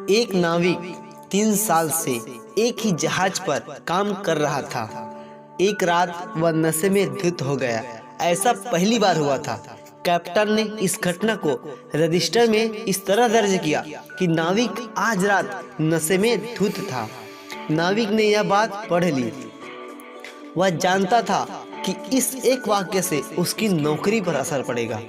एक नाविक 3 साल से एक ही जहाज पर काम कर रहा था। एक रात वह नशे में धुत हो गया। ऐसा पहली बार हुआ था। कैप्टन ने इस घटना को रजिस्टर में इस तरह दर्ज किया कि नाविक आज रात नशे में धुत था। नाविक ने यह बात पढ़ ली। वह जानता था कि इस एक वाक्य से उसकी नौकरी पर असर पड़ेगा,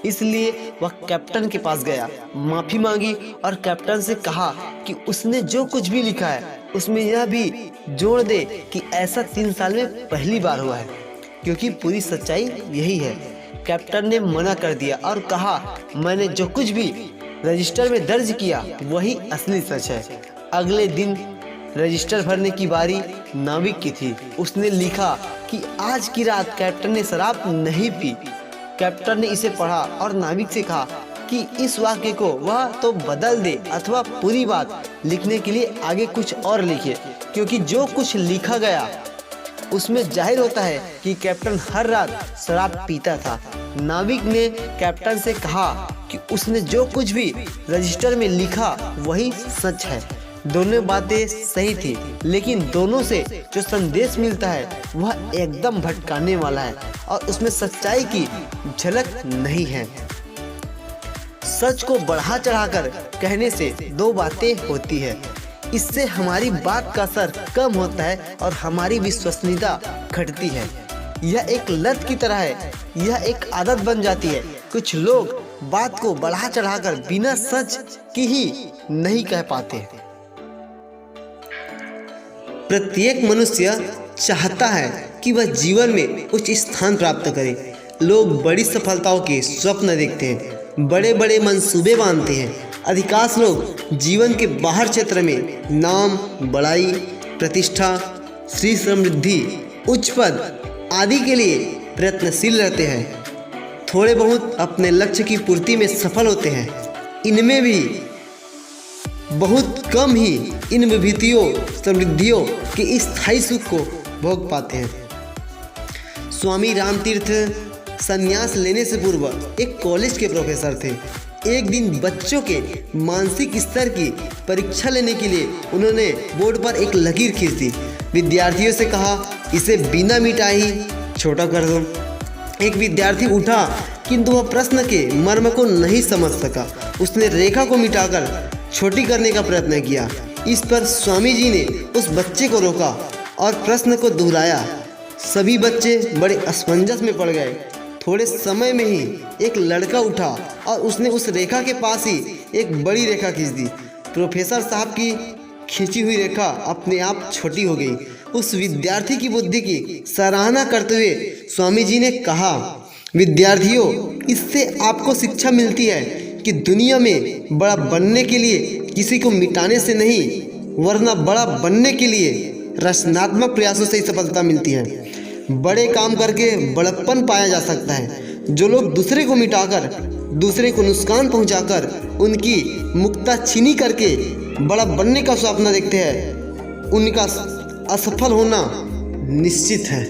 इसलिए वह कैप्टन के पास गया, माफी मांगी और कैप्टन से कहा कि उसने जो कुछ भी लिखा है उसमें यह भी जोड़ दे कि ऐसा 3 साल में पहली बार हुआ है, क्योंकि पूरी सच्चाई यही है। कैप्टन ने मना कर दिया और कहा, मैंने जो कुछ भी रजिस्टर में दर्ज किया वही असली सच है। अगले दिन रजिस्टर भरने की बारी नाविक की थी। उसने लिखा कि आज की रात कैप्टन ने शराब नहीं पी। कैप्टन ने इसे पढ़ा और नाविक से कहा कि इस वाक्य को वह तो बदल दे अथवा पूरी बात लिखने के लिए आगे कुछ और लिखे, क्योंकि जो कुछ लिखा गया उसमें जाहिर होता है कि कैप्टन हर रात शराब पीता था। नाविक ने कैप्टन से कहा कि उसने जो कुछ भी रजिस्टर में लिखा वही सच है। दोनों बातें सही थी, लेकिन दोनों से जो संदेश मिलता है वह एकदम भटकाने वाला है और उसमें सच्चाई की झलक नहीं है। सच को बढ़ा चढ़ाकर कहने से 2 बातें होती है। इससे हमारी बात का असर कम होता है और हमारी विश्वसनीयता घटती है। यह एक लत की तरह है, यह एक आदत बन जाती है। कुछ लोग बात को बढ़ा चढ़ाकर बिना सच की ही नहीं कह पाते। प्रत्येक मनुष्य चाहता है कि वह जीवन में उच्च स्थान प्राप्त करे। लोग बड़ी सफलताओं के स्वप्न देखते हैं, बड़े बड़े मंसूबे बांधते हैं। अधिकांश लोग जीवन के बाहर क्षेत्र में नाम, बड़ाई, प्रतिष्ठा, श्री समृद्धि, उच्च पद आदि के लिए प्रयत्नशील रहते हैं। थोड़े बहुत अपने लक्ष्य की पूर्ति में सफल होते हैं। इनमें भी बहुत कम ही इन विभूतियों समृद्धियों के स्थायी सुख को भोग पाते हैं। स्वामी रामतीर्थ संन्यास लेने से पूर्व एक कॉलेज के प्रोफेसर थे। एक दिन बच्चों के मानसिक स्तर की परीक्षा लेने के लिए उन्होंने बोर्ड पर एक लकीर खींच दी। विद्यार्थियों से कहा, इसे बिना मिटाए ही छोटा कर दो। एक विद्यार्थी उठा, किंतु वह प्रश्न के मर्म को नहीं समझ सका। उसने रेखा को मिटाकर छोटी करने का प्रयत्न किया। इस पर स्वामी जी ने उस बच्चे को रोका और प्रश्न को दोहराया। सभी बच्चे बड़े असमंजस में पड़ गए। थोड़े समय में ही एक लड़का उठा और उसने उस रेखा के पास ही एक बड़ी रेखा खींच दी। प्रोफेसर साहब की खींची हुई रेखा अपने आप छोटी हो गई। उस विद्यार्थी की बुद्धि की सराहना करते हुए स्वामी जी ने कहा, विद्यार्थियों, इससे आपको शिक्षा मिलती है कि दुनिया में बड़ा बनने के लिए किसी को मिटाने से नहीं, वरना बड़ा बनने के लिए रचनात्मक प्रयासों से ही सफलता मिलती है। बड़े काम करके बड़प्पन पाया जा सकता है। जो लोग दूसरे को मिटाकर, दूसरे को नुकसान पहुंचाकर, उनकी मुक्ताछीनी करके बड़ा बनने का स्वप्न देखते हैं, उनका असफल होना निश्चित है।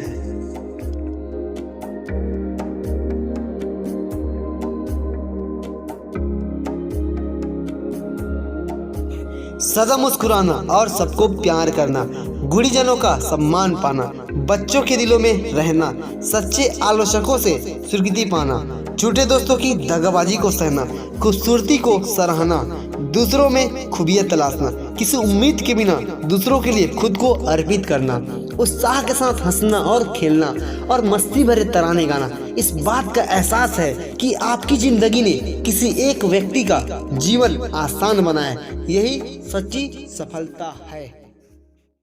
सदा मुस्कुराना और सबको प्यार करना, गुणीजनों का सम्मान पाना, बच्चों के दिलों में रहना, सच्चे आलोचकों से स्वीकृति पाना, झूठे दोस्तों की दगाबाजी को सहना, खूबसूरती को सराहना, दूसरों में खूबियां तलाशना, किसी उम्मीद के बिना दूसरों के लिए खुद को अर्पित करना, उत्साह के साथ हंसना और खेलना और मस्ती भरे तराने गाना। इस बात का एहसास है कि आपकी जिंदगी ने किसी एक व्यक्ति का जीवन आसान बनाया है। यही सच्ची सफलता है।